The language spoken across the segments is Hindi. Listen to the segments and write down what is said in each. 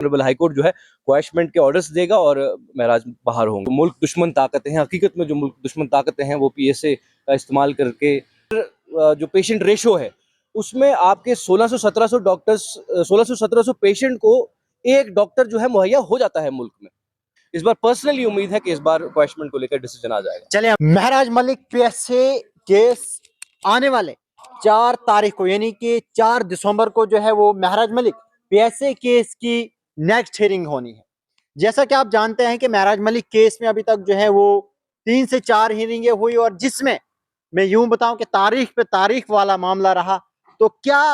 ऑनरेबल हाई कोर्ट जो है क्वैशमेंट के ऑर्डर्स देगा और महराज बाहर होंगे। मुल्क दुश्मन ताकतें हैं, हकीकत में जो मुल्क दुश्मन ताकतें हैं वो पीएसए का इस्तेमाल करके जो पेशेंट रेशो है उसमें आपके 1600-1700 डॉक्टर्स 1600-1700 पेशेंट को एक डॉक्टर जो है मुहैया हो जाता है मुल्क में। इस बार पर्सनली उम्मीद है कि इस बार क्वैशमेंट को लेकर डिसीजन आ जाएगा। चलिए, महराज मलिक पीएसए केस आने वाले 4 तारीख को यानी कि 4 दिसंबर को जो है वो महराज मलिक पीएसए केस की नेक्स्ट हियरिंग होनी है। जैसा कि आप जानते हैं कि महराज मलिक केस में अभी तक जो है वो 3 से 4 हियरिंगें हुई और जिसमें मैं यूं बताऊं कि तारीख पे तारीख वाला मामला रहा। तो क्या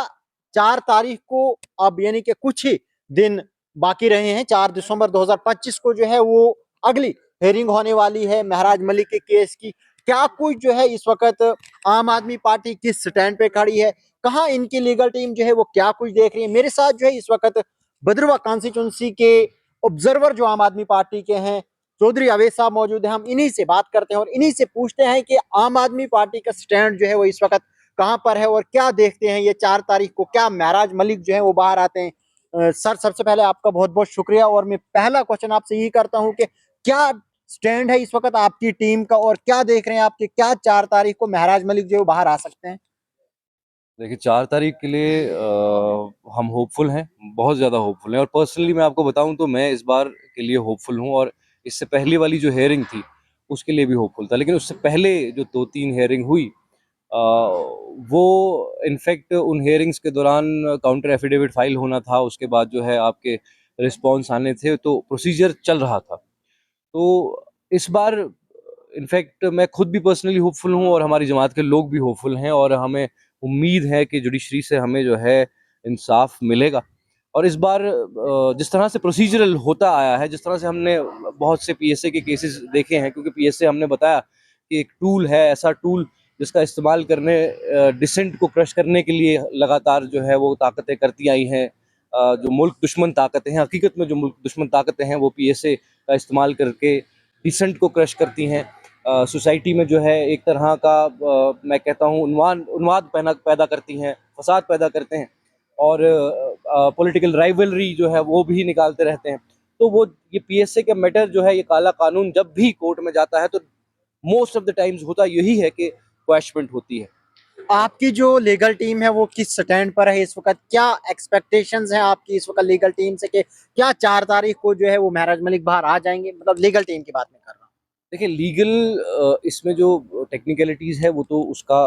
4 तारीख को अब यानी कि कुछ ही दिन बाकी रहे हैं, 4 दिसंबर 2025 को जो है वो अगली हेयरिंग होने वाली है महराज मलिक के केस की। क्या कुछ जो है इस वक्त आम आदमी पार्टी किस स्टैंड पे खड़ी है, कहां इनकी लीगल टीम जो है वो क्या कुछ देख रही है। मेरे साथ जो है इस वक्त भद्रवाह कॉन्स्टिट्यूंसी के ऑब्जर्वर जो आम आदमी पार्टी के हैं चौधरी अवैध साहब मौजूद है। हम इन्हीं से बात करते हैं और इन्हीं से पूछते हैं कि आम आदमी पार्टी का स्टैंड जो है वो इस वक्त कहां पर है और क्या देखते हैं ये 4 तारीख को, क्या महराज मलिक जो है वो बाहर आते हैं। सर, सबसे पहले आपका बहुत बहुत शुक्रिया और मैं पहला क्वेश्चन आपसे यही करता हूं कि क्या स्टैंड है इस वक्त आपकी टीम का और क्या देख रहे हैं आपके, क्या 4 तारीख को महराज मलिक जो बाहर आ सकते हैं। देखिए 4 तारीख के लिए हम होपफुल हैं, बहुत ज़्यादा होपफुल हैं और पर्सनली मैं आपको बताऊं तो मैं इस बार के लिए होपफुल हूं और इससे पहले वाली जो हेयरिंग थी उसके लिए भी होपफुल था। लेकिन उससे पहले जो 2-3 हेयरिंग हुई वो इनफैक्ट उन हेयरिंग्स के दौरान काउंटर एफिडेविट फाइल होना था, उसके बाद जो है आपके रिस्पॉन्स आने थे, तो प्रोसीजर चल रहा था। तो इस बार इनफैक्ट मैं खुद भी पर्सनली होपफुल हूँ और हमारी जमात के लोग भी होपफुल हैं और हमें उम्मीद है कि जुडिशरी से हमें जो है इंसाफ मिलेगा। और इस बार जिस तरह से प्रोसीजरल होता आया है, जिस तरह से हमने बहुत से पीएसए के केसेस देखे हैं, क्योंकि पीएसए हमने बताया कि एक टूल है, ऐसा टूल जिसका इस्तेमाल करने डिसेंट को क्रश करने के लिए लगातार जो है वो ताकतें करती आई हैं। जो मुल्क दुश्मन ताकतें हैं, हकीकत में जो मुल्क दुश्मन ताकतें हैं वो पीएसए का इस्तेमाल करके डिसेंट को क्रश करती हैं। सोसाइटी में जो है एक तरह का मैं कहता हूँ उन्माद पैदा करती हैं, फसाद पैदा करते हैं और पॉलिटिकल राइवलरी जो है वो भी निकालते रहते हैं। तो वो ये पीएसए का मैटर जो है, ये काला कानून जब भी कोर्ट में जाता है तो मोस्ट ऑफ द टाइम्स होता यही है कि क्वैशमेंट होती है। आपकी जो लीगल टीम है वो किस स्टैंड पर है इस वक्त, क्या एक्सपेक्टेशंस हैं आपकी इस वक्त लीगल टीम से कि क्या 4 तारीख को जो है वो महराज मलिक बाहर आ जाएंगे, मतलब लीगल टीम की बात मैं कर रहा हूँ। देखिए लीगल इसमें जो टेक्निकलिटीज़ है वो तो उसका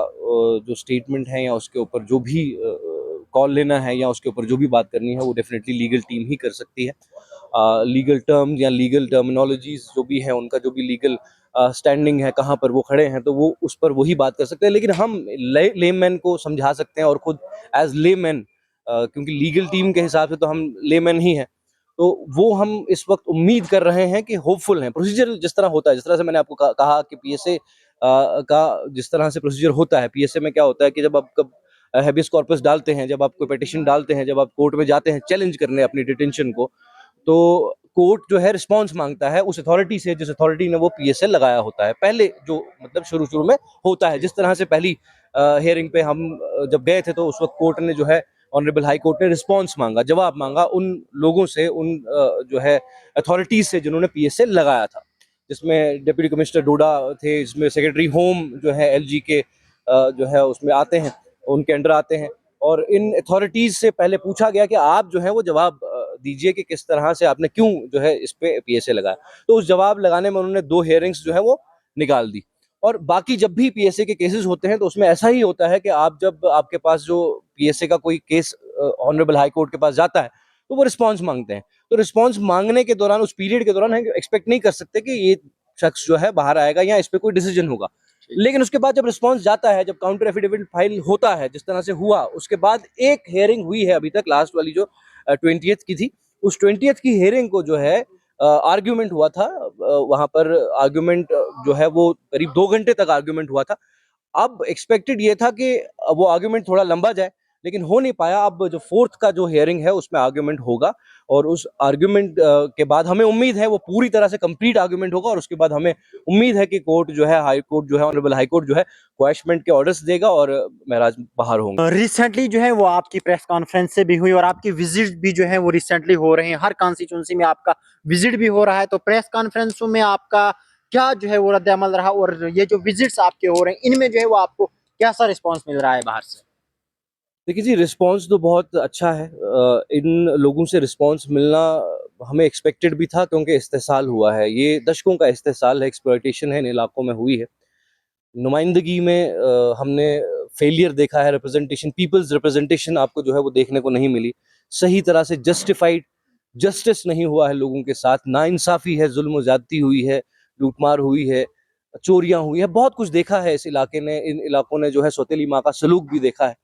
जो स्टेटमेंट है या उसके ऊपर जो भी कॉल लेना है या उसके ऊपर जो भी बात करनी है वो डेफिनेटली लीगल टीम ही कर सकती है। लीगल टर्म्स या लीगल टर्मिनोलॉजीज जो भी है, उनका जो भी लीगल स्टैंडिंग है, कहाँ पर वो खड़े हैं, तो वो उस पर वही बात कर सकते हैं। लेकिन हम लेमैन को समझा सकते हैं और खुद एज लेमैन, क्योंकि लीगल टीम के हिसाब से तो हम लेमैन ही हैं, तो वो हम इस वक्त उम्मीद कर रहे हैं कि होपफुल हैं। प्रोसीजर जिस तरह होता है, जिस तरह से मैंने आपको कहा कि पीएसए का जिस तरह से प्रोसीजर होता है, पीएसए में क्या होता है कि जब आप कब हैबियस कॉर्पस डालते हैं, जब आप कोई पिटीशन डालते हैं, जब आप कोर्ट में जाते हैं चैलेंज करने अपनी डिटेंशन को, तो कोर्ट जो है रिस्पांस मांगता है उस अथॉरिटी से जिस अथॉरिटी ने वो पीएसए लगाया होता है। पहले जो मतलब शुरू में होता है, जिस तरह से पहली हियरिंग पे हम जब गए थे तो उस वक्त कोर्ट ने जो है ऑनरेबल हाई कोर्ट ने रिस्पांस मांगा, जवाब मांगा उन लोगों से, उन जो है अथॉरिटीज से जिन्होंने पीएसए लगाया था, जिसमें डिप्टी कमिश्नर डोडा थे, इसमें सेक्रेटरी होम जो है एलजी के जो है उसमें आते हैं, उनके अंडर आते हैं। और इन अथॉरिटीज से पहले पूछा गया कि आप जो है वो जवाब दीजिए कि किस तरह से आपने क्यों जो है इस पे पीएसए लगाया। तो उस जवाब लगाने में उन्होंने 2 हियरिंग्स जो है वो निकाल दी। और बाकी जब भी पीएसए के केसेस होते हैं तो उसमें ऐसा ही होता है कि आप जब आपके पास जो पीएसए का कोई केस ऑनरेबल हाई कोर्ट के पास जाता है तो वो रिस्पांस मांगते हैं। तो रिस्पांस मांगने के दौरान, उस पीरियड के दौरान, हम एक्सपेक्ट नहीं कर सकते कि ये शख्स जो है बाहर आएगा या इस पे कोई डिसीजन होगा। लेकिन उसके बाद जब रिस्पांस जाता है, जब काउंटर एफिडेविट फाइल होता है जिस तरह से हुआ, उसके बाद एक हियरिंग हुई है अभी तक, लास्ट वाली जो 20th की थी, उस 20th की हियरिंग को जो है आर्ग्यूमेंट हुआ था, वहां पर आर्ग्यूमेंट जो है वो करीब 2 घंटे तक आर्ग्यूमेंट हुआ था। अब एक्सपेक्टेड ये था कि वो आर्ग्यूमेंट थोड़ा लंबा जाए, लेकिन हो नहीं पाया। अब जो फोर्थ का जो हियरिंग है उसमें आर्ग्यूमेंट होगा, और उस आर्ग्यूमेंट के बाद हमें उम्मीद है वो पूरी तरह से कंप्लीट आर्ग्यूमेंट होगा, और उसके बाद हमें उम्मीद है कि कोर्ट जो है, हाई कोर्ट जो है, ऑनरेबल हाई कोर्ट जो है, क्वैशमेंट के ऑर्डर्स देगा और महराज बाहर होंगे। रिसेंटली जो है वो आपकी प्रेस कॉन्फ्रेंस से भी हुई और आपकी विजिट भी जो है वो रिसेंटली हो रहे हैं, हर कॉन्स्टिट्यूंसी में आपका विजिट भी हो रहा है, तो प्रेस कॉन्फ्रेंसों में आपका क्या जो है वो रद्द अमल रहा, और ये जो विजिट्स आपके हो रहे हैं इनमें जो है वो आपको कैसा रिस्पॉन्स मिल रहा है बाहर से? देखिए जी, रिस्पॉन्स तो बहुत अच्छा है। इन लोगों से रिस्पॉन्स मिलना हमें एक्सपेक्टेड भी था, क्योंकि इस्तेसाल हुआ है, ये दशकों का इस्तेसाल है, एक्सप्लॉयटेशन है, इन इलाकों में हुई है। नुमाइंदगी में हमने फेलियर देखा है, रिप्रेजेंटेशन, पीपल्स रिप्रेजेंटेशन आपको जो है वो देखने को नहीं मिली। सही तरह से जस्टिफाइड जस्टिस नहीं हुआ है लोगों के साथ, नाइंसाफ़ी है, ज़ुल्म ज़्यादती हुई है, लूटमार हुई है, चोरियाँ हुई है, बहुत कुछ देखा है इस इलाके ने, इन इलाकों ने जो है सौतेली माँ का सलूक भी देखा है।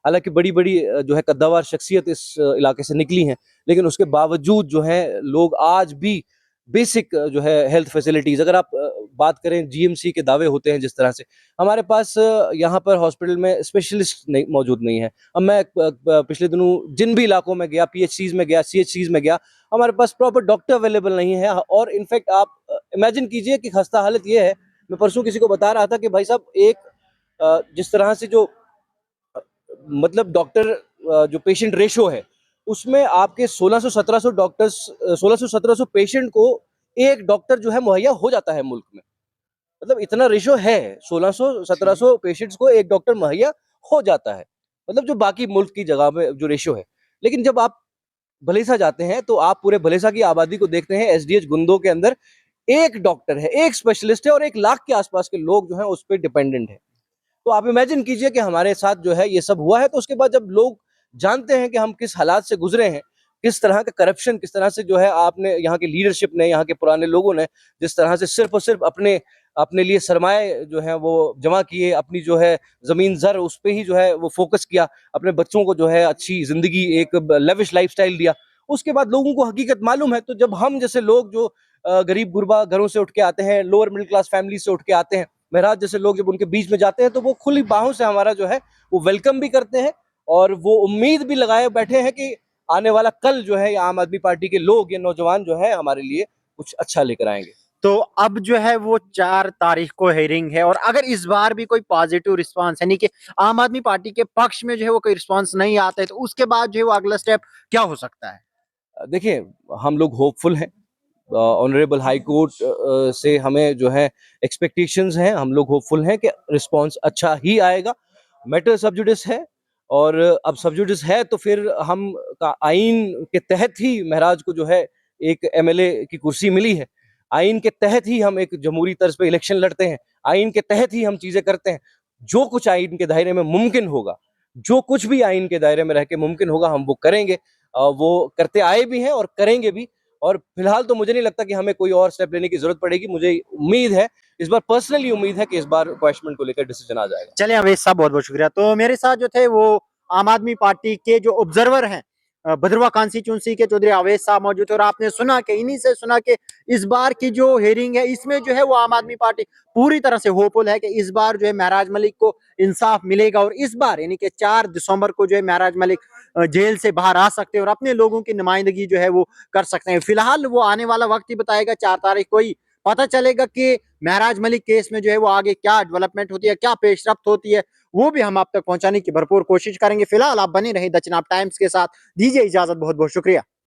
हालाँकि बड़ी-बड़ी जो है कद्दावर शख्सियत इस इलाके से निकली हैं, लेकिन उसके बावजूद जो है लोग आज भी बेसिक जो है हेल्थ फैसिलिटीज़, अगर आप बात करें, जीएमसी के दावे होते हैं जिस तरह से, हमारे पास यहाँ पर हॉस्पिटल में स्पेशलिस्ट नहीं मौजूद नहीं है। अब मैं पिछले दिनों जिन भी इलाकों में गया, पीएचसीज़ में गया, सीएचसीज़ में गया, हमारे पास प्रॉपर डॉक्टर अवेलेबल नहीं है, और इनफैक्ट आप इमेजिन कीजिए कि खस्ता हालत ये है, मैं परसों किसी को बता रहा था कि भाई साहब, एक जिस तरह से जो मतलब डॉक्टर जो पेशेंट रेशो है, उसमें आपके 1600-1700 डॉक्टर्स, 1600-1700 पेशेंट को एक डॉक्टर जो है मुहैया हो जाता है मुल्क में। मतलब इतना रेशो है, 1600-1700 पेशेंट्स को एक डॉक्टर मुहैया हो जाता है। मतलब जो बाकी मुल्क की जगह में जो रेशो है। लेकिन जब आप भलेसा जाते हैं, तो आप पूरे भलेसा की आबादी को देखते हैं, एसडीएच गुंदो के अंदर एक डॉक्टर है, एक स्पेशलिस्ट है, और 1 लाख के आसपास के लोग जो हैं उस पे डिपेंडेंट हैं। तो आप इमेजिन कीजिए कि हमारे साथ जो है ये सब हुआ है, तो उसके बाद जब लोग जानते हैं कि हम किस हालात से गुजरे हैं, किस तरह का करप्शन, किस तरह से जो है आपने, यहाँ की लीडरशिप ने, यहाँ के पुराने लोगों ने जिस तरह से सिर्फ और सिर्फ अपने अपने लिए सरमाए जो है वो जमा किए, अपनी जो है जमीन जर उस पे ही जो है वो फोकस किया, अपने बच्चों को जो है अच्छी जिंदगी, एक लेविश लाइफस्टाइल दिया, उसके बाद लोगों को हकीकत मालूम है। तो जब हम जैसे लोग जो गरीब गुरबा घरों से उठ के आते हैं, लोअर मिडिल क्लास फैमिली से उठ के आते हैं, महराज जैसे लोग जब उनके बीच में जाते हैं, तो वो खुली बाहों से हमारा जो है वो वेलकम भी करते हैं, और वो उम्मीद भी लगाए बैठे हैं कि आने वाला कल जो है, ये आम आदमी पार्टी के लोग, ये नौजवान जो है हमारे लिए कुछ अच्छा लेकर आएंगे। तो अब जो है वो 4 तारीख को हेयरिंग है, और अगर इस बार भी कोई पॉजिटिव रिस्पांस यानी कि आम आदमी पार्टी के पक्ष में जो है वो कोई रिस्पांस नहीं आता है, तो उसके बाद जो है वो अगला स्टेप क्या हो सकता है? देखिए, हम लोग होपफुल हैं, ऑनरेबल हाई कोर्ट से हमें जो है एक्सपेक्टेशंस हैं, हम लोग होपफुल हैं कि रिस्पांस अच्छा ही आएगा। मैटर सब जुडिस है, और अब सब जुडिस है तो फिर हम का आइन के तहत ही महराज को जो है एक एमएलए की कुर्सी मिली है। आइन के तहत ही हम एक जमहूरी तर्ज पे इलेक्शन लड़ते हैं, आइन के तहत ही हम चीजें करते हैं। जो कुछ आइन के दायरे में मुमकिन होगा, जो कुछ भी आइन के दायरे में रह के मुमकिन होगा, हम वो करेंगे। वो करते आए भी हैं और करेंगे भी। और फिलहाल तो मुझे नहीं लगता कि हमें कोई और स्टेप लेने की जरूरत पड़ेगी। मुझे उम्मीद है, इस बार पर्सनली उम्मीद है कि इस बार क्वैशमेंट को लेकर डिसीजन आ जाएगा। चलिए अवेश साहब, बहुत बहुत शुक्रिया। तो मेरे साथ जो थे वो आम आदमी पार्टी के जो ऑब्जर्वर हैं, भद्रवा कॉन्स्टिट्यूंसी के चौधरी अवेश साहब मौजूद थे, और आपने सुना कि इन्हीं से सुना कि इस बार की जो हेयरिंग है इसमें जो है वो आम आदमी पार्टी पूरी तरह से होपफुल है कि इस बार जो है महराज मलिक को इंसाफ मिलेगा, और इस बार यानी कि 4 दिसंबर को जो है महराज मलिक जेल से बाहर आ सकते हैं और अपने लोगों की नुमाइंदगी जो है वो कर सकते हैं। फिलहाल वो आने वाला वक्त ही बताएगा, 4 तारीख को ही पता चलेगा कि महराज मलिक केस में जो है वो आगे क्या डेवलपमेंट होती है, क्या पेशरफ्त होती है, वो भी हम आप तक पहुंचाने की भरपूर कोशिश करेंगे। फिलहाल आप बने रहे द चिनाब टाइम्स के साथ, दीजिए इजाजत, बहुत बहुत शुक्रिया।